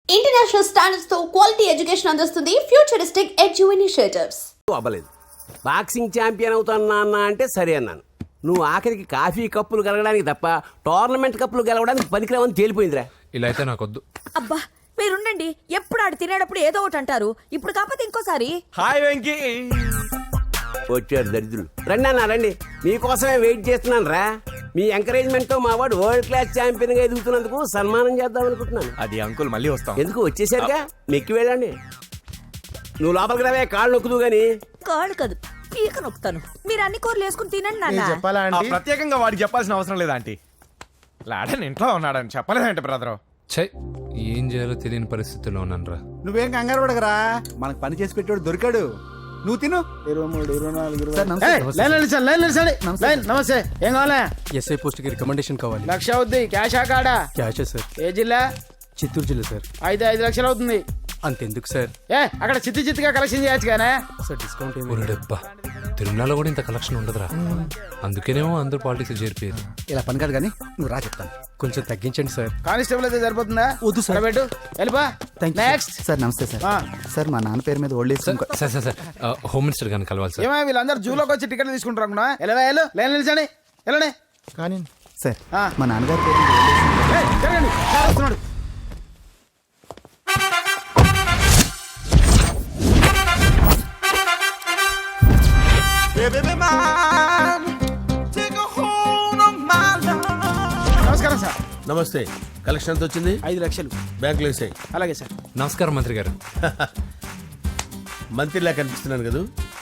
International standards తో quality education అందిస్తుంది futuristic edu initiatives. అవ్వలేదు. బాక్సింగ్ ఛాంపియన్ అవుతాను నాన్న అంటే సరే అన్నాను. నువ్వు ఆఖరికి కాఫీ కప్పులు గెలవడానికి తప్ప టోర్నమెంట్ కప్పులు గెలవడానికి పనికిరావని తేలిపోయిందిరా. ఇలా అయితే నాకొద్దు. అబ్బా మీరుండండి, ఎప్పుడు ఆడు తినేటప్పుడు ఏదో ఒకటి అంటారు. ఇప్పుడు కాకపోతే ఇంకోసారి. హాయ్ వెంకీ. వచ్చారు దరిద్రులు. రండి అన్న రండి, మీకోసమే వెయిట్ చేస్తున్నాను రా. మీ ఎంకరేజ్మెంట్ తో మా వాడు వరల్డ్ క్లాస్ ఛాంపియన్ గా ఎదుగుతున్నందుకు సన్మానం చేద్దాం అనుకుంటున్నాను. అది అంకుల్ మళ్ళీ వస్తాం. ఎందుకు వచ్చేసరిగా మెక్కి వెళ్ళండి. నువ్వు లోపలికి రావే, కాళ్ళు నొక్కుదు గాని. కాళ్ళు కాదు, పీక నొక్కుతాను. మీరు అన్ని కూరలు వేసుకుని తినండి నాన్న. ప్రత్యేకంగా వాడికి చెప్పాల్సిన అవసరం లేదా ఆంటీ? లాడన్ ఇంట్లో ఉన్నాడని చెప్పలేదంటే బ్రదర్. ఛై, ఏం చేయాలో తెలియని పరిస్థితిలో ఉన్నానరా. నువ్వేం కంగారు పడగరా, మనకు పని చేసి పెట్టాడు దొరికాడు. నువ్వు తిను. 23, 24, నమస్తే. ఏం కావాలా? ఎస్ఐ పోస్ట్ కి రికమెండేషన్ కావాలి. 1,00,000 అవుద్ది. క్యాష్ కాడా? Cash sir. ఏ జిల్లా? చిత్తూరు జిల్లా సార్. అయితే 5 లక్షలు అవుతుంది. అంతెందుకు సార్? అక్కడ చిత్తుగా కలెక్షన్ చేయొచ్చు కానీ సార్ డిస్కౌంట్ ఏమి? ఒరేడబ్బా, తిరుమలలో కూడా ఇంత కలెక్షన్ ఉండదురా. అందుకేనేమో అందరూ పాలిటిక్స్ చేరిపోయారు. ఇలా పని కాదు కానీ నువ్వు రా చెప్తాను. కొంచెం తగ్గించండి సార్. కానిస్టేబుల్ అయితే సరిపోతుందా? వద్దు సార్. పెట్టు వెళ్ళిపా. నెక్స్ట్. సార్ నమస్తే సార్. సార్ మా నాన్న పేరు మీద old age sir sir sir sir home minister గారిని కలవాలి సార్. ఏమో వీళ్ళందరూ జూలోకి వచ్చి టికెట్ తీసుకుంటారు అనుకున్నా. లైన్ నిలిచండి. వెళ్ళండి. కానీ సార్ ఆ. మా నాన్నగారి పేరు మీద ఓల్డ్ ఏజ్ జరగండి. సార్ వస్తున్నాడు. నమస్కారం సార్. నమస్తే. కలెక్షన్ ఎంత వచ్చింది? 5 లక్షలు బ్యాంకులో వేసాయి. అలాగే సార్. నమస్కారం మంత్రి గారు. మంత్రిలా కనిపిస్తున్నాను కదా,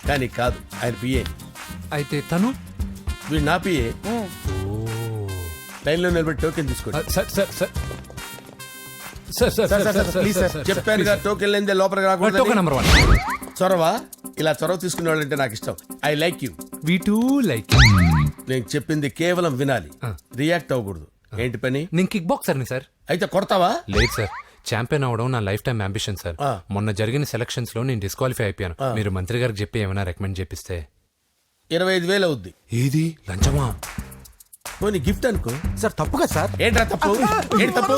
కానీ కాదు, ఆయన పిఏ. అయితే తను వీడు నా పిఏ. లైన్లో నిలబడి టోకెన్ తీసుకోండి. Sir sir sir sir sir sir sir please sir. చెప్పానుగా, టోకెన్ లేనిదే లోపలికి టోకెన్ రాకూడదు. నెంబర్ 1. చొరవ, ఇలా చొరవ తీసుకునే వాళ్ళంటే నాకు ఇష్టం. I like you. We two like. నేను చెప్పింది కేవలం వినాలి, రియాక్ట్ అవ్వకూడదు. ఏంటి పని? నేను కిక్ బాక్సర్ని సార్. అయితే కొడతావా? లేదు సార్, ఛాంపియన్ అవడం నా లైఫ్ టైం అంబిషన్ సార్. ఆ. మొన్న జరిగిన సెలక్షన్స్ లో నేను డిస్క్వాలిఫై అయిపోయాను. మీరు మంత్రి గారికి చెప్పి ఏమైనా రికమెండ్ చేపిస్తే. 25,000 అవుద్ది. ఏది లంచమా? పోనీ గిఫ్ట్ అనుకో. సార్ తప్పుగా సార్. ఏంట్రా తప్పు? ఏంటి తప్పు?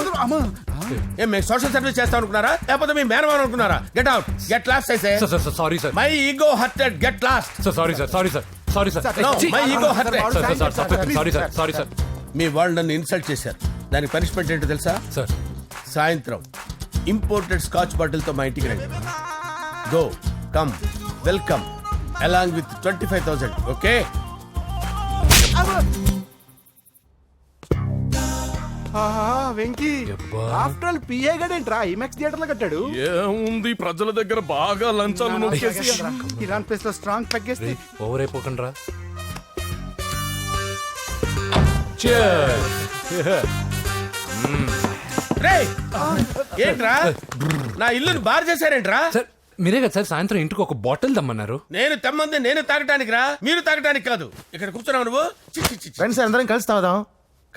ఏం మేము సోషల్ సర్వీస్ చేస్తాం అనుకున్నారా, లేకపోతే మీ మేనమాన్ అనుకున్నారా? Get out, get lost. అయితే sir sir sorry sir. My ego hurted, get lost. Sir sorry sir, sorry sir, sorry sir. No, my ego hurt. Sorry sir, sorry sir. మీ వాళ్ళు నన్ను ఇన్సల్ట్ చేశారు. దానికి పనిష్మెంట్ ఏంటో తెలుసా? సార్ సాయంత్రం imported scotch bottle తో మా ఇంటికి రండి. Go come welcome along with 25,000. Okay? Venky యబ్బా. ఆఫ్టర్ ఆల్ పిఏ గడేంట్రా ఇమెక్స్ థియేటర్ లో కట్టాడు. ఏముంది, ప్రజల దగ్గర బాగా లంచాలు నొక్కేసి ఇరాన్ ప్లేస్ లో స్ట్రాంగ్ తగ్గేస్తే ఓవర్ అయిపోకండి రా. రేయ్, ఏంట్రా నా ఇల్లుని బార్ చేశారేంట్రా? సార్ మీరే కదా సార్ సాయంత్రం ఇంటికి ఒక బాటిల్ దమ్మన్నారు. నేను తెమ్మంది నేను తాగటానికి రా, మీరు తాగటానికి కాదు. ఇక్కడ కూర్చున్నావు నువ్వు. చి, చి, చి, చి. ఫ్రెండ్స్ అందరం కలిసి తాగుదాం.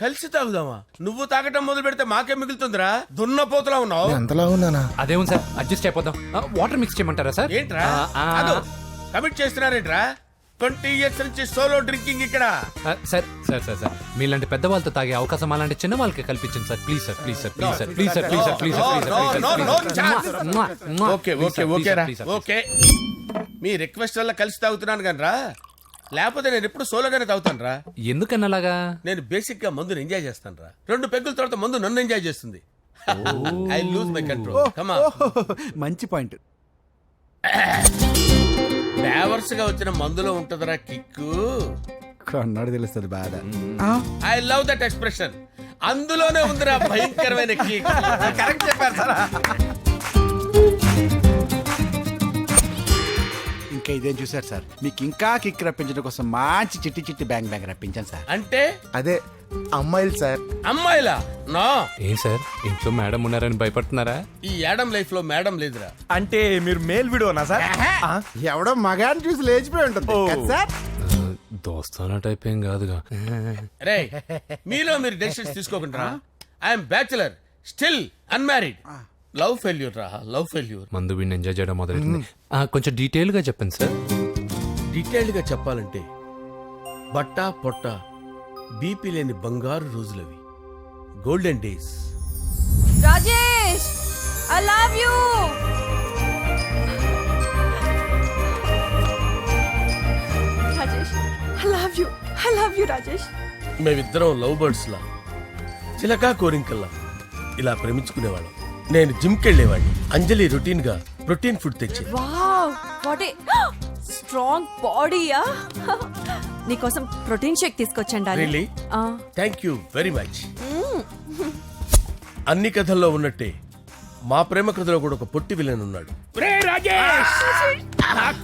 కలిసి తాగుదామా? నువ్వు తాగటం మొదలు పెడితే మాకే మిగులుతుందిరా. దున్నపోతులా ఉన్నావు. ఎంతలా ఉన్నానా? అదేముంది సార్, అడ్జస్ట్ అయిపోదాం. వాటర్ మిక్స్ చేయమంటారా సార్? ఏంట్రా కమిట్ చేస్తున్నారేంట్రా? 20 years నుంచి సోలో డ్రింకింగ్ ఇక్కడ. సార్ సార్ సార్ సార్ మీలాంటి పెద్ద వాళ్ళతో తాగే అవకాశం అలాంటి చిన్న వాళ్ళకి కల్పించండి sir. Please sir, please sir, please sir, please sir, please sir, please sir. Okay okay okay రా, ఓకే. మీ రిక్వెస్ట్ వల్ల కలిసి తాగుతున్నాను కానీ రా, లేకపోతే నేను ఎప్పుడు సోలోగానే తాగుతాను రా. ఎందుకన్నా అలాగా? నేను బేసిక్ గా మందుని ఎంజాయ్ చేస్తాను రా. 2 పెగ్గుల తర్వాత మందు నన్ను ఎంజాయ్ చేస్తుంది. I lose my control. Come on. మంచి పాయింట్. ఫ్లేవర్స్ గా వచ్చిన మందులో ఉంటదరా కిక్కు. కన్నాడు తెలుస్తుంది బాధ. I love that expression. అందులోనే ఉందిరా భయంకరమైన కిక్. కరెక్ట్ చెప్పారు సార్. ఇంకా ఇదేం చూసారు సార్, మీకు ఇంకా కిక్ రప్పించడం కోసం మంచి చిట్టి చిట్టి బ్యాంగ్ బ్యాంగ్ రప్పించాను సార్. అంటే అదే అమ్మాయిలు సార్. అమ్మాయిలా? నో. ఏం సార్ ఇంట్లో మేడం ఉన్నారని భయపడుతున్నారా? ఈ యాడమ్ లైఫ్ లో మేడం లేదురా. అంటే మీరు మేల్ వీడియోనా సార్? ఎవడో మగాన్ని చూసి లేచిపోయి ఉంటుంది కదా సార్. దోస్తానా టైప్ ఏం కాదుగా. రే, మీలో మీరు డెసిషన్స్ తీసుకోకుండా. I'm bachelor, still unmarried. Love failure రా, లవ్ ఫెయిల్యూర్. మందు వీడిని ఎంజాయ్ చేయడం మొదలైంది. కొంచెం డీటెయిల్ గా చెప్పండి సార్. డీటెయిల్డ్ గా చెప్పాలంటే బట్టా పొట్ట బీపీ లేని బంగారు రోజులవి, golden days. Rajesh I love you. Rajesh I love you. I love you Rajesh. మేమిద్దరం లవ్ బర్డ్స్ లా చిలకా కోరింకల్లా ఇలా ప్రేమించుకునేవాళ్ళం. నేను జిమ్కి వెళ్ళేవాడిని, అంజలి రొటీన్ గా ప్రోటీన్ ఫుడ్ తెచ్చి. వావ్ వాట్ ఏ స్ట్రాంగ్ బాడీయా. నీకోసం ప్రోటీన్ షేక్ తీసుకొచ్చండి. Really? Thank you very much. అన్ని కథల్లో ఉన్నట్టే మా ప్రేమ కథలో కూడా ఒక పొట్టి విలన్ ఉన్నాడు.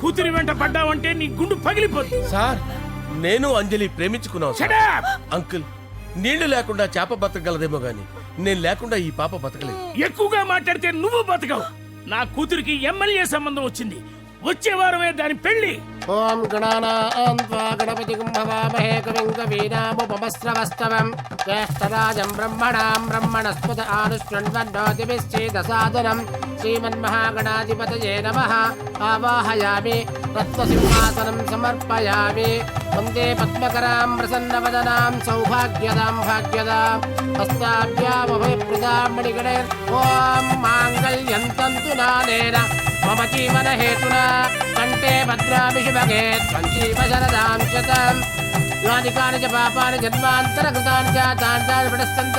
కూతురి వెంట పడ్డావంటే నీ గుండు పగిలిపోతుంది. సార్ నేను అంజలి ప్రేమించుకున్నాను సార్. అంకుల్ నీళ్లు లేకుండా చేప బతకగలదేమో గాని నేను లేకుండా ఈ పాప బతకలేదు. ఎక్కువగా మాట్లాడితే నువ్వు బతకవు. నా కూతురికి ఎమ్మెల్యే సంబంధం వచ్చింది. వచ్చే వారమే దాని పెళ్లి. ఓం గణానాం త్వా గణపతిం భవామహే కవిం కవీనాముపమస్రవస్తవం జ్యేష్ఠరాజం బ్రహ్మణాం బ్రహ్మణస్పద ఆనుష్ణ్వన్నోతిభిశ్చేదసాదనం శ్రీమన్మహాగణాధిపతయే నమః. ఆవాహయామి రత్నసింహాసనం సమర్పయామి. వందే పద్మకరాం ప్రసన్నవదనాం సౌభాగ్యదాం భాగ్యదాం హస్తాభ్యామభయప్రదాం మణిగణైర్. ఓం మాంగళ్యం తంతునానేన మమ జీవన హేతునా కంటే భద్రామి శుభగే త్వం జీవ శరదాం శతం. యాని కాని చ పాపాని జన్మాంతరకృతాని చ తాని తాని ప్రణశ్యంత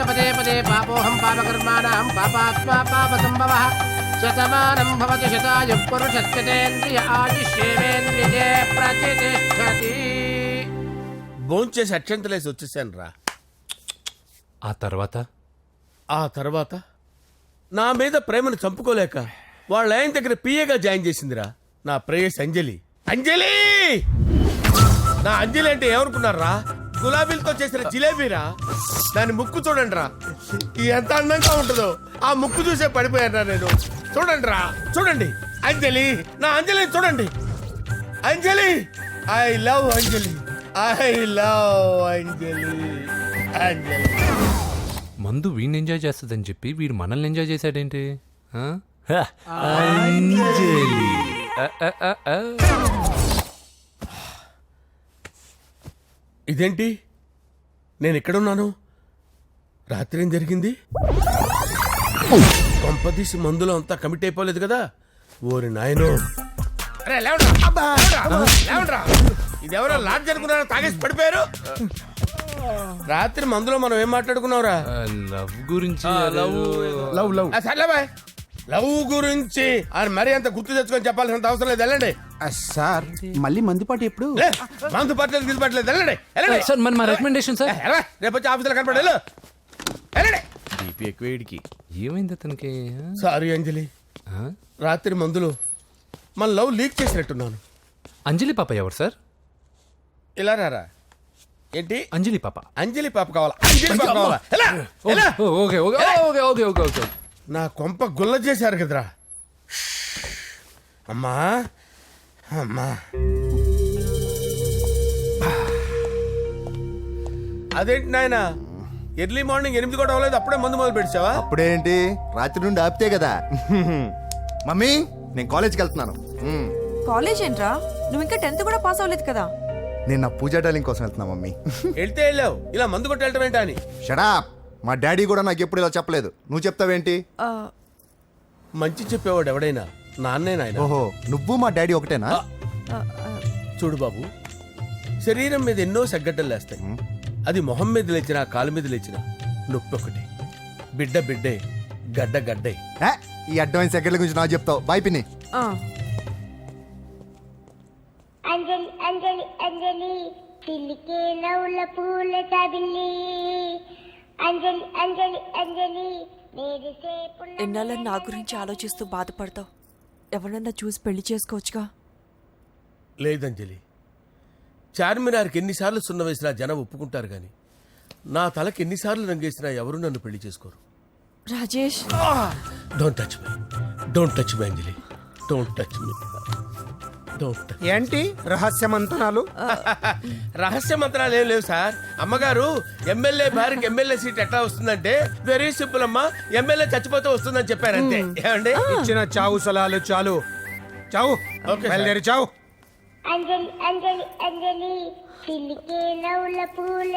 పదే పదే పాపోహం పాపకర్మాణం పాపాత్మా పాపసంభవః. శతమానం భవతి శతాయుః పురుషస్యతేంద్రియ ఆయుష్యేవేంద్రియే ప్రతిష్టతి. భోంచేసి అక్షంతలేసి వచ్చేసాను రా. ఆ తర్వాత ఆ తర్వాత నా మీద ప్రేమను చంపుకోలేక వాళ్ళ ఆయన దగ్గర పిఏగా జాయిన్ చేసిందిరా నా ప్రేయస్ అంజలి. అంజలి నా అంజలి అంటే ఏమనుకున్నారా? గులాబీలతో చేసిన జిలేబీరా. దాని ముక్కు చూడండి రా, ఎంత అందంగా ఉంటుందో. ఆ ముక్కు చూసే పడిపోయారా నేను. చూడండి రా, చూడండి అంజలి, నా అంజలి చూడండి. Anjali I love Anjali, I love Anjali. Anjali మందు వీడిని ఎంజాయ్ చేస్తుందని చెప్పి వీడు మనల్ని ఎంజాయ్ చేశాడేంటి? ఆ? అంజలి. ఇదేంటి నేను ఎక్కడున్నాను? రాత్రి ఏం జరిగింది? కొంపదీసి మందులో అంతా కమిట్ అయిపోలేదు కదా? ఓరి నాయనో. అరే లేవండ్రా. లేవండ్రా. ఇదెవరో లాడ్జ్ అనుకున్నారా? తాగేసి పడిపోయారు. రాత్రి మందులో మనం ఏం మాట్లాడుకున్నావురా? లవ్ గురించి లవ్ లవ్ సర్లే బాయ్, లవ్ గురించి అని మరీ అంత గుర్తు తెచ్చుకొని చెప్పాల్సినంత అవసరం లేదు. వెళ్ళండి. సార్ మళ్ళీ మందుపాటి ఎప్పుడు? లే, మందు పట్టలేదు గిల్లు పట్టలేదు. వెళ్ళండి వెళ్ళండి. సార్ మరి మా రికమెండేషన్ సార్. రేపు వచ్చి ఆఫీసులో కనపడి వెళ్ళండి. బీపీ ఎక్కువ వీడికి. ఏమైంది అతనికి? సారీ అంజలి, ఆ? రాత్రి మందులో మన లవ్ లీక్ చేసినట్టున్నాను. అంజలి పాప ఎవరు సార్? ఇలా రారా. ఏంటి అంజలి పాప. అంజలి పాప కావాలా? అంజలి పాప కావాలా? ఎలా? ఎలా? Okay okay okay okay okay okay. నా కొంప గుల్ల చేశారు కదరా. అమ్మా అమ్మా, అదేంటి నాయన ఎర్లీ మార్నింగ్ 8 కూడా అవ్వలేదు, అప్పుడే మందు మొదలు పెడిచావా? అప్పుడేంటి, రాత్రి నుండి ఆపితే కదా. మమ్మీ నేను కాలేజ్కి వెళ్తున్నాను. కాలేజ్ ఏంట్రా? నువ్వు ఇంకా 10th కూడా పాస్ అవ్వలేదు కదా. నేను నా పూజా డాలింగ్ కోసం వెళ్తున్నా మమ్మీ. వెళ్తే వెళ్ళావు, ఇలా మందు కొట్టి వెళ్ళటం ఏంటా అని. షడా, మా డాడీ కూడా నాకు ఎప్పుడు ఇలా చెప్పలేదు. నువ్వు చెప్తావేంటి? మంచి చెప్పేవాడు ఎవడైనా నాన్నే నాయన. ఓహో, నువ్వు మా డాడీ ఒకటేనా? చూడు బాబు, శరీరం మీద ఎన్నో సగ్గడ్డలు లేస్తాయి. అది మొహం మీద లేచినా కాలు మీద లేచినా నొప్పి ఒకటి. బిడ్డ బిడ్డే, గడ్డ గడ్డే. ఈ అడ్వాన్స్ సెకండ్ల గురించి నాకు చెప్తావు. బాయ్ పిన్ని. అంజలి అంజలి అంజలి పిల్లికే నవ్వుల పూల తబిల్లి. అంజలి అంజలి అంజలి ఎన్నాళ్ళ నా గురించి ఆలోచిస్తూ బాధపడతావు. ఎవరన్నా చూసి పెళ్లి చేసుకోవచ్చుగా. లేదంజలి, చార్మినార్కి ఎన్నిసార్లు సున్న వేసినా జనం ఒప్పుకుంటారు గాని నా తలకి ఎన్నిసార్లు రంగేసినా ఎవరు నన్ను పెళ్లి చేసుకోరు. Rajesh, don't touch me, don't touch me Anjali, don't touch me, don't touch. ఏంటి రహస్య మంతనాలు? రహస్య మంత్రాలు ఏం లేవు సార్. అమ్మగారు ఎమ్మెల్యే భార్యకి ఎమ్మెల్యే సీట్ ఎట్లా వస్తుందంటే వెరీ సింపుల్ అమ్మా, ఎమ్మెల్యే చచ్చిపోతే వస్తుందని చెప్పారంతే. ఏమండి? ఇచ్చిన చావు సలాలు చాలు. చావు. Okay sir. బయలుదేరి చావు. అంజలి అంజలి అంజలి పిల్లికే నవ్వుల పూల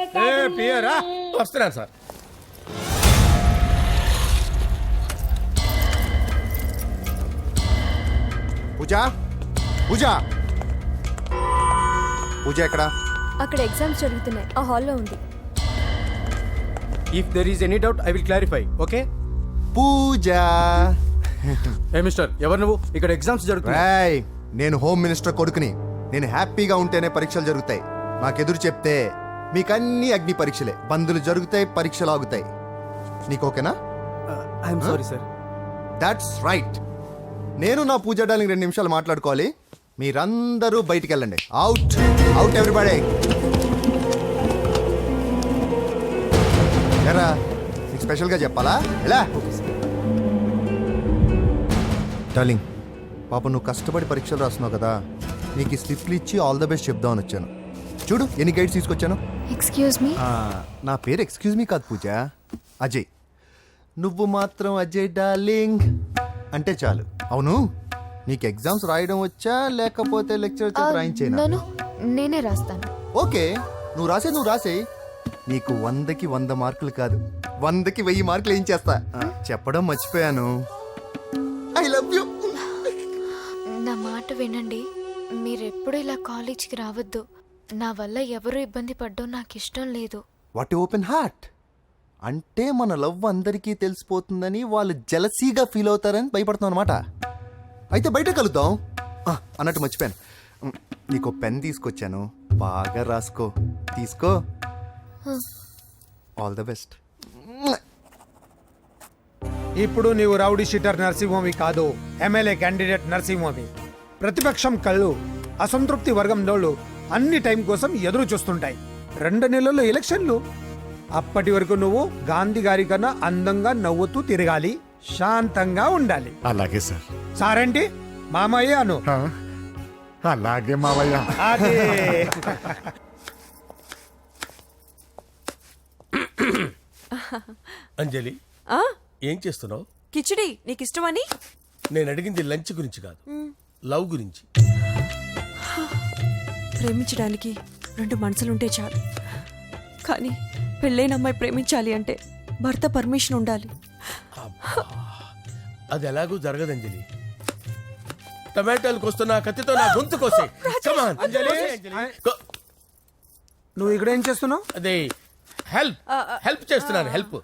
పియరా వస్తున్నాను సార్. పూజ పూజ పూజ ఎక్కడ? అక్కడ ఎగ్జామ్స్ జరుగుతున్నాయి, ఆ హాల్లో ఉంది. If there is any doubt I will clarify. Okay Pooja. ఏ మిస్టర్, ఎవరు నువ్వు? ఇక్కడ ఎగ్జామ్స్ జరుగుతున్నాయి. రేయ్, నేను హోమ్ మినిస్టర్ కొడుకుని. నేను హ్యాపీగా ఉంటేనే పరీక్షలు జరుగుతాయి. నాకెదురు చెప్తే మీకన్నీ అగ్ని పరీక్షలే. బందులు జరుగుతాయి, పరీక్షలు ఆగుతాయి. నీకు ఓకేనా? I'm sorry sir. That's right. నేను నా పూజ డార్లింగ్ 2 నిమిషాలు మాట్లాడుకోవాలి. మీరందరూ బయటికి వెళ్ళండి. Out out everybody. ఎరా, నీకు స్పెషల్గా చెప్పాలా? ఎలా డార్లింగ్, పాప నువ్వు కష్టపడి పరీక్షలు రాస్తున్నావు కదా, నీకు ఈ స్లిప్లు ఇచ్చి ఆల్ ద బెస్ట్ చెప్దామని వచ్చాను. చూడు ఎన్ని గైడ్స్ తీసుకొచ్చాను. Excuse me. నా పేరు ఎక్స్క్యూజ్ మీ కాదు పూజ, అజయ్. నువ్వు మాత్రం అజయ్ డార్లింగ్ అంటే చాలు. అవును, నీకు ఎగ్జామ్స్ రాయడం వచ్చా లేకపోతే లెక్చర్ రాయించేనా? నేనే రాస్తాను. ఓకే, నువ్వు రాసే. నీకు 100కి 100 మార్కులు కాదు, 100కి 1000 మార్కులు ఏం చేస్తా. చెప్పడం మర్చిపోయాను, ఐ లవ్ యూ. నా మాట వినండి, మీరెప్పుడు ఇలా కాలేజ్కి రావద్దు. నా వల్ల ఎవరు ఇబ్బంది పడ్డం నాకు ఇష్టం లేదు. What open heart. అంటే మన లవ్ అందరికీ తెలిసిపోతుందని వాళ్ళు జలసీగా ఫీల్ అవుతారని భయపడుతున్నాం అనమాట. అయితే బయట కలుద్దాం. అన్నట్టు మర్చిపోయాను, నీకు పెన్ తీసుకొచ్చాను, బాగా రాసుకో. తీసుకో. All the best. ఇప్పుడు నీవు రౌడీ షీటర్ నరసింహమి కాదు, ఎమ్మెల్యే క్యాండిడేట్ నరసింహమి. ప్రతిపక్షం కళ్ళు అసంతృప్తి వర్గంలోళ్ళు అన్ని టైం కోసం ఎదురు చూస్తుంటాయి. 2 నెలల్లో ఎలక్షన్లు. అప్పటి వరకు నువ్వు గాంధీ గారి కన్నా అందంగా నవ్వుతూ తిరగాలి, శాంతంగా ఉండాలి. అలాగే సార్. సారేంటి మామయ్య అను. అలాగే మావయ్య. అదే. అంజలి, ఏం చేస్తున్నావు? కిచిడి నీకు ఇష్టమని. నేను అడిగింది లంచ్ గురించి కాదు, లవ్ గురించి. ప్రేమించడానికి 2 మనసులుంటే చాలు, కానీ పెళ్ళైన అమ్మాయి ప్రేమించాలి అంటే భర్త పర్మిషన్ ఉండాలి. అది ఎలాగూ జరగదు అంజలి. టమాటాలకు వస్తున్న కత్తితో నా గొంతు కోసే. అంజలి, నువ్వు ఇక్కడ ఏం చేస్తున్నావు? అదే హెల్ప్ చేస్తున్నాను. హెల్ప్.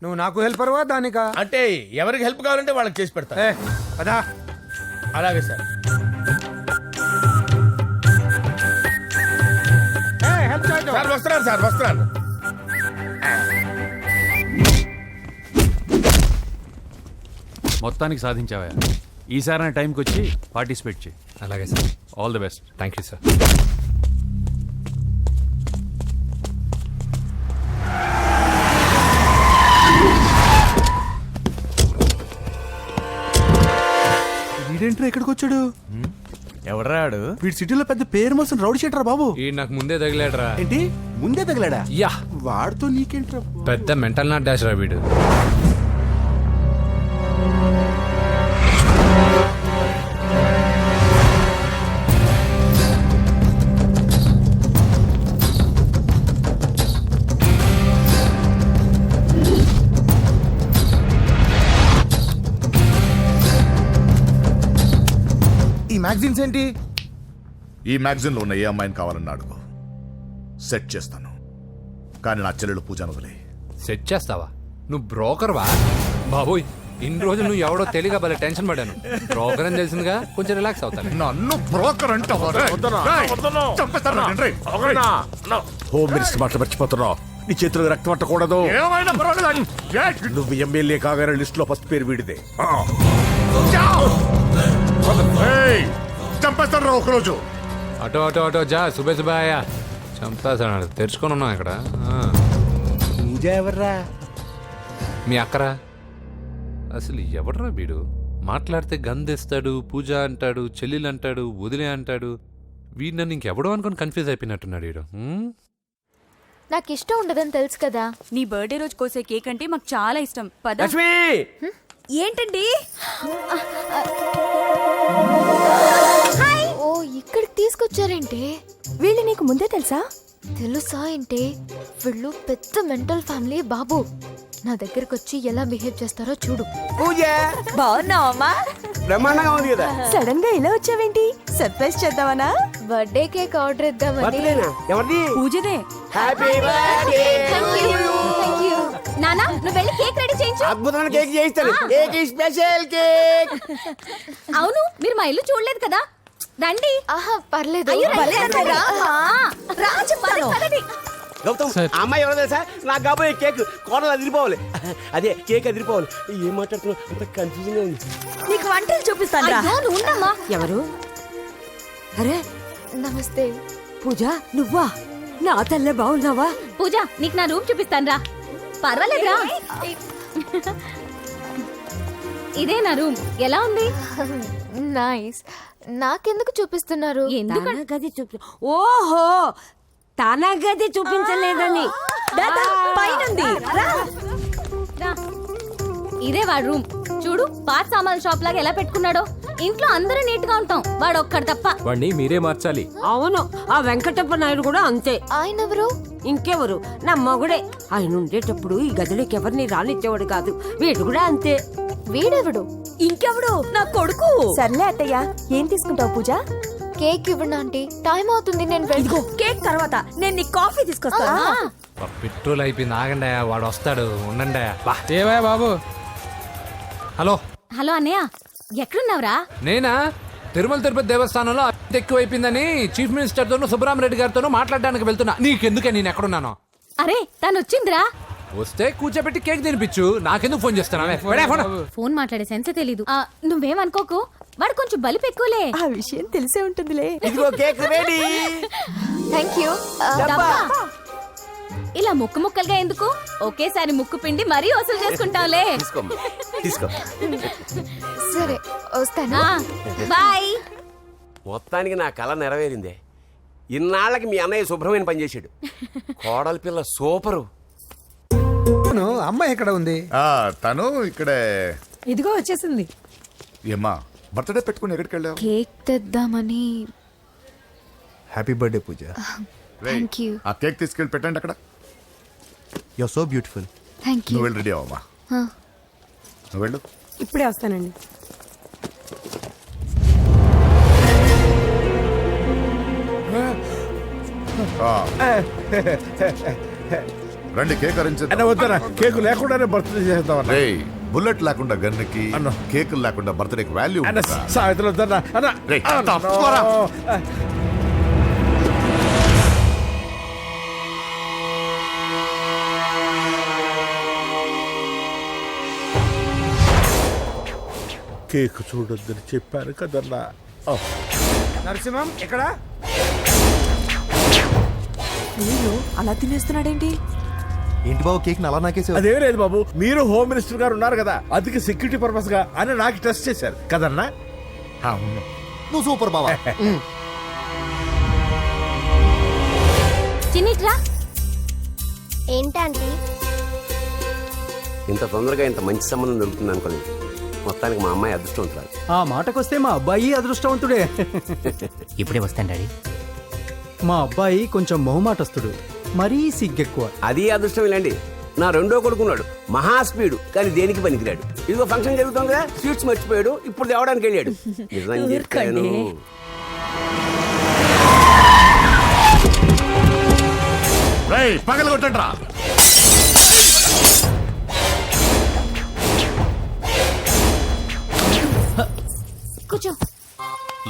నువ్వు నాకు హెల్పర్వా దానికా? అంటే ఎవరికి హెల్ప్ కావాలంటే వాళ్ళకి చేసి పెడతా. పదా. అలాగే సార్. సార్ వస్తున్నాను. మొత్తానికి సాధించావా? ఈసారి టైంకి వచ్చి పార్టిసిపేట్ చేయి. అలాగే sir. All the best. Thank you sir. వీడేంట్రా ఇక్కడికి వచ్చాడు? ఎవడరాడు? వీడి సిటీలో పెద్ద పేరు మోసిన రౌడీ షీటర్ బాబు. ఈ నాకు ముందే తగిలాడరా. ఏంటి ముందే తగిలాడా? యా, వాడితో నీకేంట్రా? పెద్ద మెంటల్ నాట్ డాష్ రా వీడు. ఈ మ్యాగజైన్స్ ఏంటి? ఈ మ్యాగజైన్లో ఉన్న ఏ అమ్మాయిని కావాలన్నా అడుగు, సెట్ చేస్తాను. కానీ నా చెల్లెలు పూజను వదిలే. సెట్ చేస్తావా? నువ్వు బ్రోకర్వా? బాబోయ్, ఇన్ని రోజులు నువ్వు ఎవడో తెలియక భలే టెన్షన్ పడ్డాను. బ్రోకర్ అని తెలిసిందిగా కొంచెం రిలాక్స్ అవుతాను. నన్ను బ్రోకర్ అంటావా? హోమ్ మినిస్టర్ మాటలు మర్చిపోతున్నావు. నీ చేతులకు రక్తం పట్టకూడదు. నువ్వు ఎమ్మెల్యే కాగానే లిస్ట్ లో ఫస్ట్ పేరు వీడిదే. చంపేస్తాను ఒకరోజు. అటో జా. సుబేసుబాయా చంపేస్తాడు. తెరుచుకొని ఉన్నాం ఇక్కడ. పూజ ఎవర్రా? మీ అక్కరా? అసలు ఎవడరా వీడు? మాట్లాడితే గంధేస్తాడు, పూజ అంటాడు, చెల్లెలు అంటాడు, వదిలే అంటాడు. వీడు నన్ను ఇంకెవడో అనుకొని కన్ఫ్యూజ్ అయిపోయినట్టున్నాడు వీడు. నాకు ఇష్టం ఉండదని తెలుసు కదా. నీ బర్త్డే రోజు కోసే కేక్ అంటే మాకు చాలా ఇష్టం. పద. ఏంటండి? ఓ, ఇక్కడికి తీసుకొచ్చారేంటి? వీళ్ళు నీకు ముందే తెలుసా? తెలుసా ఏంటి? వీళ్ళు పెద్ద మెంటల్ ఫ్యామిలీ బాబు. నా దగ్గరకు వచ్చి ఎలా బిహేవ్ చేస్తారో చూడు. బాగున్నావమ్మా? బ్రహ్మాండంగా ఉంది కదా. సడన్ గా ఇలా వచ్చావేంటి? సర్ప్రైజ్ చేద్దామనా? బర్త్డే కేక్ ఆర్డర్ ఇద్దామని. బర్త్డేనా? ఎవరిది? పూజదే. Happy birthday. నానా నువ్వు వెళ్ళి కేక్ రెడీ చేయించు. అద్భుతమైన కేక్ చేయిస్తాను. Cake special cake. అవును మీరు మా ఇల్లు చూడలేదు కదా, రండి. ఆహా పర్లేదు. గౌతమ్ ఆ అమ్మాయి ఎవరో తెలుసా? నాకు కాబోయే కేక్ కోడలు అదిరిపోవాలి. అదే కేక్ అదిరిపోవాలి. ఏం మాట్లాడుతున్నావు? అంత కన్ఫ్యూజింగ్ గా ఉంది. నీకు వంటలు చూపిస్తాను. ఉండమ్మా. ఎవరు? అరే నమస్తే. పూజ నువ్వా? నా తల్లే బాగున్నావా? పూజ నీకు నా రూమ్ చూపిస్తాను రా. పర్వాలేదురా. ఇదే నా రూమ్. ఎలా ఉంది? నైస్. నాకెందుకు చూపిస్తున్నారు? ఎందుకంటే గది చూపి. ఓహో తన గది చూపించలేదని. పైనుంది. రా. ఇదే వాడు రూమ్. చూడు పాత సామాన్ షాప్ లాగా ఎలా పెట్టుకున్నాడో. ఇంట్లో అందరూ నీట్ గా ఉంటాం, వాడు ఒక్కడు తప్ప. వాడిని మీరే మార్చాలి. అవును ఆ వెంకటప్ప నాయుడు కూడా అంతే. ఆయన ఎవరు? ఇంకెవరు? నా మగుడే. ఆయన ఉండేటప్పుడు ఈ గదిలోకి ఎవరిని రానిచ్చేవాడు కాదు. వీడు కూడా అంతే. వీడెవడు? ఇంకెవడు? నా కొడుకు. సర్లే అత్తయ్య, ఏం తీసుకుంటావు పూజ? కేక్ ఇవ్వండి ఆంటీ, టైం అవుతుంది. నేను ఇదిగో కేక్ తర్వాత నేను నీ కాఫీ తీసుకొస్తాను. పెట్రోల్ అయిపోయింది, ఆగండి, వాడు వస్తాడు, ఉండండి. ఏవా బాబు? హలో హలో అన్నయ్య, ఎక్కడున్నావురా? నేనా? తిరుమల తిరుపతి దేవస్థానంలో అత్యంత ఎక్కువైపోయిందని చీఫ్ మినిస్టర్ తోనూ సుబ్బరామరెడ్డి గారితోనూ మాట్లాడడానికి వెళ్తున్నా. నీకెందుకే నేను ఎక్కడున్నాను? అరే తను వచ్చిందిరా. వస్తే కూర్చోబెట్టి కేక్ తినిపించు, నాకెందుకు ఫోన్ చేస్తున్నా? ఫోన్ మాట్లాడే సెన్స్ తెలీదు. నువ్వేమనుకోకు, వాడు కొంచెం బలిపు ఎక్కువలే. ఆ విషయం తెలిసే ఉంటుందిలే. ఇదిగో కేక్ రెడీ. Thank you. ఇలా ముక్కు ముక్కలుగా ఎందుకు, ఒకేసారి ముక్కు పిండి మరీ వసూలు చేసుకుంటావులే. తీసుకో. సరే వస్తానా? బాయ్. మొత్తానికి నా కళ నెరవేరిందే. ఇన్నాళ్ళకి మీ అన్నయ్య శుభ్రమైన పని చేశాడు. కోడలి పిల్ల సూపరు. అవును, అమ్మాయి ఎక్కడ ఉంది? తను ఇక్కడే. ఇదిగో వచ్చేసింది. ఏమ్మా బర్త్డే పెట్టుకుని ఎక్కడికి వెళ్ళావు? కేక్ తెద్దామని. Happy birthday Pooja. Thank you. ఆ కేక్ తీసుకెళ్ళి పెట్టండి అక్కడ. You are so beautiful. Thank you. నువ్వు వెళ్ళి రెడీ అవ్వమ్మా. నువ్వు వెళ్ళు. ఇప్పుడే వస్తానండి. రండి కేక్ అరేంజ్ వద్దరా, కేక్ లేకుండానే బర్త్డే చేద్దాం. బుల్లెట్ లేకుండా గన్నుకి, కేక్ లేకుండా బర్త్డేకి వాల్యూ. సాయంత్రం వద్దన్నా. కేక్ చూడొద్దని చెప్పాను కదన్నా. నరసింహం ఎక్కడ? అలా తినేస్తున్నాడేంటి? ఏంటి బాబు కేక్ అలా నాకేసావు? అదేం లేదు బాబు, మీరు హోమ్ మినిస్టర్ గారు ఉన్నారు కదా, అందుకే సెక్యూరిటీ పర్పస్ గా అని నాకు టెస్ట్ చేశారు కదన్నా. అవును. నువ్వు సూపర్ బాబా. చిన్నిట్రా. ఏంటంటే ఇంత తొందరగా ఇంత మంచి సంబంధం దొరుకుతుంది అనుకోలేదు. మొత్తానికి మా అమ్మాయి అదృష్టవంతురాలు. ఆ మాటకొస్తే మా అబ్బాయి అదృష్టవంతుడే. ఇప్పుడే వస్తాను డాడీ. మా అబ్బాయి కొంచెం మొహమాటస్తుడు, మరీ సిగ్గెక్కువ. అది అదృష్టం ఇలాండి. నా రెండో కొడుకున్నాడు, మహా స్పీడు, కానీ దేనికి పనికిరాడు. ఇదిగో ఫంక్షన్ జరుగుతుంది కదా, స్వీట్స్ మర్చిపోయాడు, ఇప్పుడు తేవడానికి వెళ్ళాడు. నిజం చెప్పాను. పగల కొట్టండి రా. కూర్చో.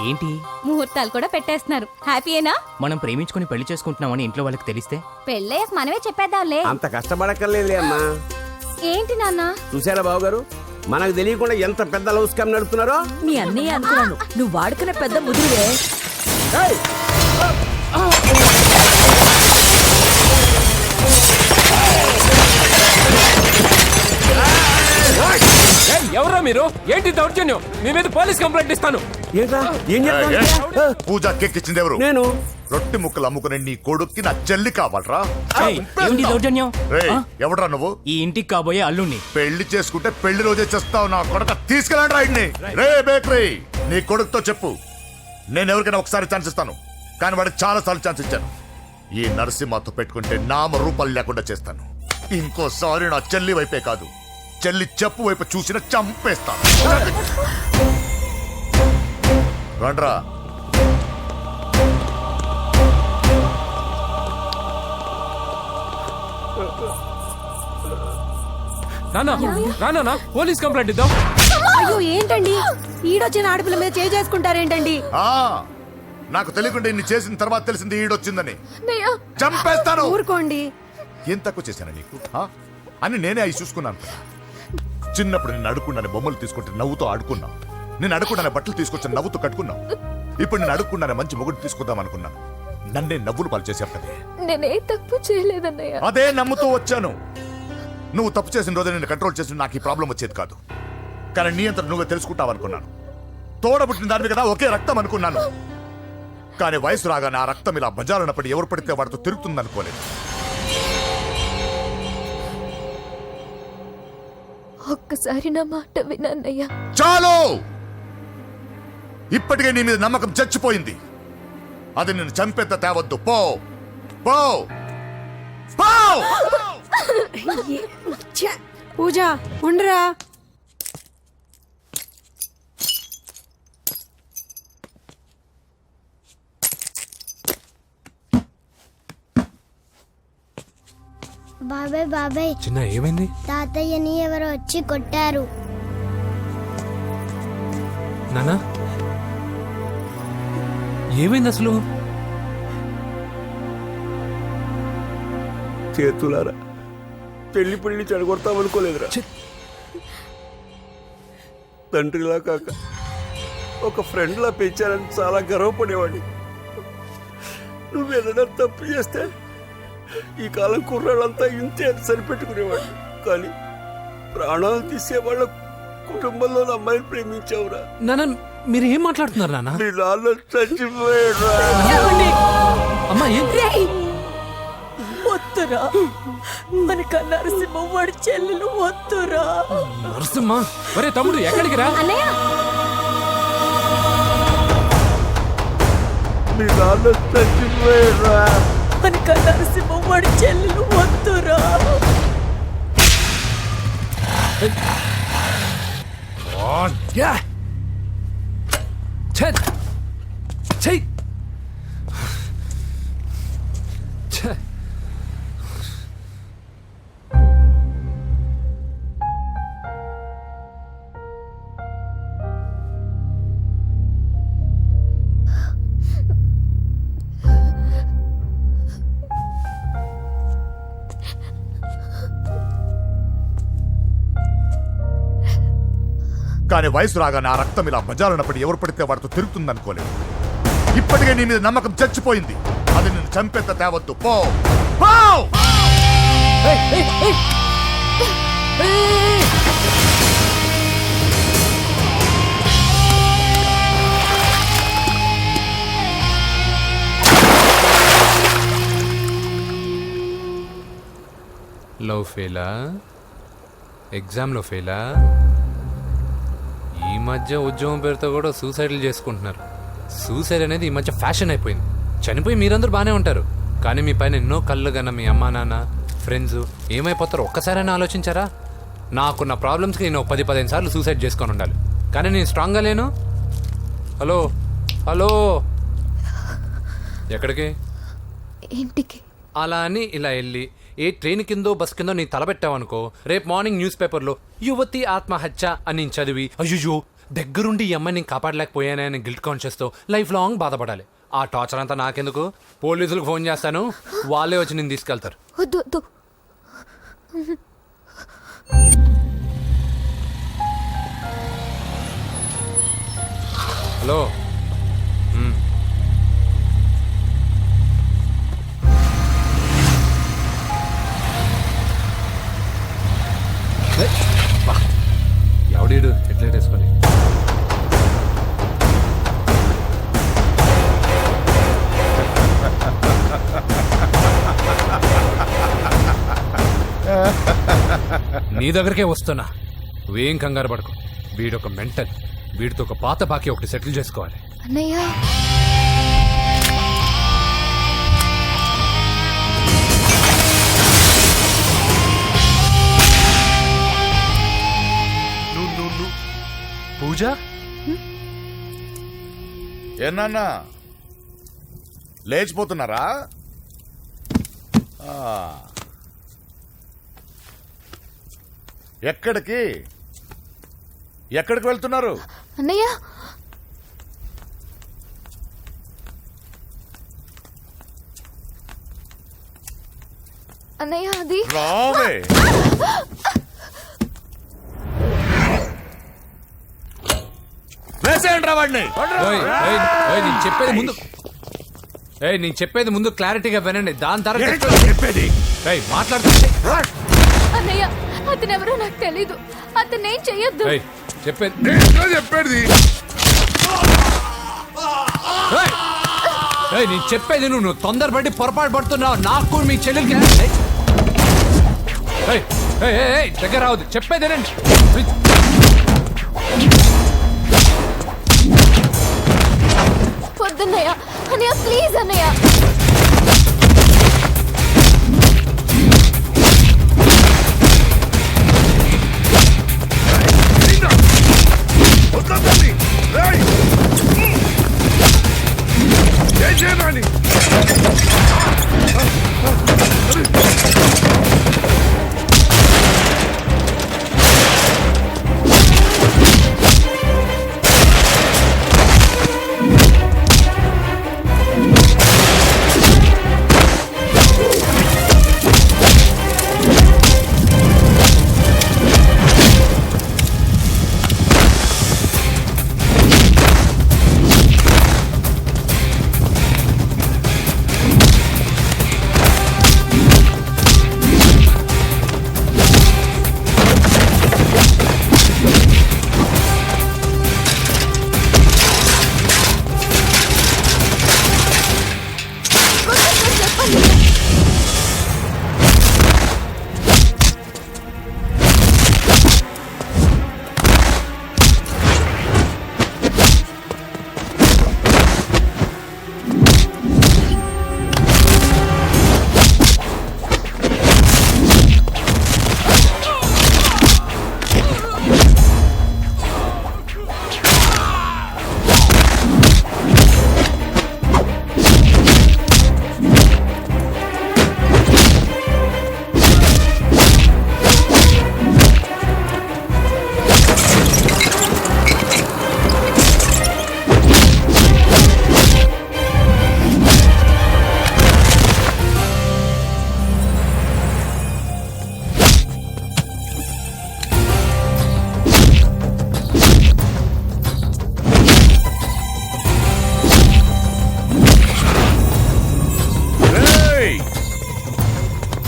ఏంటి ముహూర్తాలు కూడా పెట్టేస్తున్నారు. హ్యాపీయేనా? మనం ప్రేమించుకుని పెళ్లి చేసుకుంటున్నామని ఇంట్లో వాళ్ళకి తెలిస్తే? పెళ్ళయ్యాక మనమే చెప్పేద్దాంలే. అంత కష్టపడక్కర్లేదులే అమ్మా. ఏంటి నాన్న? చూసారా బాబు గారు, మనకు తెలియకుండా ఎంత పెద్ద లవ్ స్కామ్ నడుపుతున్నారో. మీ అన్నయ్య అనుకున్నాను, నువ్వు వాడుకునే పెద్ద ముదురువే. ఎవరా మీరు? ఏంటి దౌర్జన్యం? మీ మీద పోలీస్ కంప్లైంట్ ఇస్తాను. పూజ కేక్ ఇచ్చింది ఎవరు? నేను. రొట్టె ముక్కలు అమ్ముకునే నీ కొడుక్కి నా చెల్లి కావాలరా? ఏంటి దౌర్జన్యం? ఎవడరా నువ్వు? ఈ ఇంటికి కాబోయే అల్లుణ్ణి. పెళ్లి చేసుకుంటే పెళ్లి రోజే చేస్తావు నా కొడుక. తీసుకెళ్ళండి రాయిడ్ని. రే బేకరీ, నీ కొడుకుతో చెప్పు, నేను ఎవరికైనా ఒకసారి ఛాన్స్ ఇస్తాను, కానీ వాడికి చాలా సార్లు ఛాన్స్ ఇచ్చాను. ఈ నరసింహతో పెట్టుకుంటే నామ రూపాలు లేకుండా చేస్తాను. ఇంకోసారి నా చెల్లి వైపే కాదు, చెల్లి చెప్పు వైపు చూసిన చంపేస్తాను. రండ్రా. నాన్న పోలీస్ కంప్లైంట్ ఇద్దాం. అయ్యో ఏంటండి ఈడొచ్చిన ఆడపిల్ల మీద చేసుకుంటారేంటండి? ఆ, నాకు తెలియకుండా ఇన్ని చేసిన తర్వాత తెలిసింది ఈడొచ్చిందని. చంపేస్తాను. ఊరుకోండి. ఏం తక్కువ చేశాను నీకు అని నేనే అవి చూసుకున్నాను. చిన్నప్పుడు నేను అడుక్కున్నాను బొమ్మలు తీసుకుంటే నవ్వుతో ఆడుకున్నావు. నేను అడుక్కున్నాను బట్టలు తీసుకొచ్చి నవ్వుతో కట్టుకున్నావు. ఇప్పుడు నేను అడుక్కున్నాను మంచి మొగుడు తీసుకుందాం అనుకున్నాను. నన్నే నవ్వులు పాలు చేశావు కదా. నేనే తప్పు చేయలేదన్నయ్య. అదే నమ్ముతూ వచ్చాను. నువ్వు తప్పు చేసిన రోజు నేను కంట్రోల్ చేసిన నాకు ఈ ప్రాబ్లం వచ్చేది కాదు. కానీ నీ అంతా నువ్వే తెలుసుకుంటావు అనుకున్నాను. తోడబుట్టిన దాని కదా ఒకే రక్తం అనుకున్నాను. కానీ వయసు రాగానే ఆ రక్తం ఇలా బజారునప్పుడు ఎవరు పడితే వాడితో తిరుగుతుంది అనుకోలేదు. ఒక్కసారి నా మాట వినన్నయ్య. చాలు. ఇప్పటికే నీ మీద నమ్మకం చచ్చిపోయింది. అది నిన్ను చంపేంత తేవద్దు. పో పో పో. పూజ ఉండరా. బాబాయ్ బాబాయ్, చిన్న ఏమైంది? తాతయ్యని ఎవరో వచ్చి కొట్టారు. నానా ఏమైంది అసలు? చేతులారా పెళ్లి పెళ్లి చెడగొడతామనుకోలేదురా. తండ్రిలా కాక ఒక ఫ్రెండ్లా పెంచాలని చాలా గర్వపడేవాడిని. నువ్వేదైనా తప్పు చేస్తే ఈ కాలం కుర్రాళ్ళంతా ఇంతే సరిపెట్టుకునేవాడిని. కానీ ప్రాణాలు తీసే వాళ్ళ కుటుంబంలో అమ్మాయిని ప్రేమించావురా. నాన్న మీరు ఏం మాట్లాడుతున్నారు నాన్న? నీ నాన్న చచ్చిపోయాడు. అమ్మా ఏం? వద్దురా, మనక నరసింహ వాడి చెల్లెలు వద్దురా. నరసింహ ఒరే తమ్ముడు ఎక్కడికి రా. నీ నాన్న చచ్చిపోయాడు. మనక నరసింహ వాడి చెల్లెలు వద్దురా. కానీ వయసు రాగానే ఆ రక్తం ఇలా బజారునప్పుడు ఎవరు పడితే వాడితో తిరుగుతుంది అనుకోలేదు. ఇప్పటికే నీ మీద నమ్మకం చచ్చిపోయింది. అది నిన్ను చంపేంత తేవద్దు. పో పో. లవ్ ఫెయిలా? ఎగ్జామ్లో ఫెయిలా? ఈ మధ్య ఉద్యోగం పేరుతో కూడా సూసైడ్లు చేసుకుంటున్నారు. సూసైడ్ అనేది ఈ మధ్య ఫ్యాషన్ అయిపోయింది. చనిపోయి మీరందరూ బాగానే ఉంటారు, కానీ మీ పైన ఎన్నో కళ్ళు కన్నా మీ అమ్మా నాన్న ఫ్రెండ్స్ ఏమైపోతారో ఒక్కసారైనా ఆలోచించారా? నాకున్న ప్రాబ్లమ్స్కి నేను 10-15 సార్లు సూసైడ్ చేసుకొని ఉండాలి, కానీ నేను స్ట్రాంగ్గా లేను. హలో హలో, ఎక్కడికి? ఇంటికి. అలా అని ఇలా వెళ్ళి ఏ ట్రైన్ కిందో బస్ కిందో నీ తలబెట్టావనుకో, రేపు మార్నింగ్ న్యూస్ పేపర్లో యువతి ఆత్మహత్య అని నేను చదివి అయ్యో దగ్గరుండి ఈ అమ్మాయిని నేను కాపాడలేకపోయానే అని గిల్ట్ కాన్షియస్తో లైఫ్ లాంగ్ బాధపడాలి. ఆ టార్చర్ అంతా నాకెందుకు? పోలీసులకు ఫోన్ చేస్తాను, వాళ్ళే వచ్చి నేను తీసుకెళ్తారు. వద్దు వద్దు. హలో, ఎవడీడు హెడ్లైట్ వేసుకొని? నీ దగ్గరికే వస్తున్నా, నువ్వేం కంగారు పడకు. వీడొక మెంటల్, వీడితో ఒక పాత బాకీ ఒకటి సెటిల్ చేసుకోవాలి. అన్నయ్య పూజ ఏనాన్నా లేచిపోతున్నారా? ఆ. ఎక్కడికి వెళ్తున్నారు? అన్నయ్య అన్నయ్య అది రావే. వేసేయండి రా వాడిని. నేను చెప్పేది ముందు క్లారిటీగా వినండి. దాని తర్వాత చెప్పేది మాట్లాడుతుంటే అన్నయ్య అతనెవరో నాకు తెలీదు. అతనేం చెయ్యొద్దు. చెప్పేది చెప్పేది నేను చెప్పేది నువ్వు తొందరపడి పొరపాటు పడుతున్నావు. నాకు మీ చెల్లెలకి దగ్గర రావద్దు. చెప్పేదేనండి. వద్దన్నయ్య అన్నయ్య ప్లీజ్ అన్నయ్య.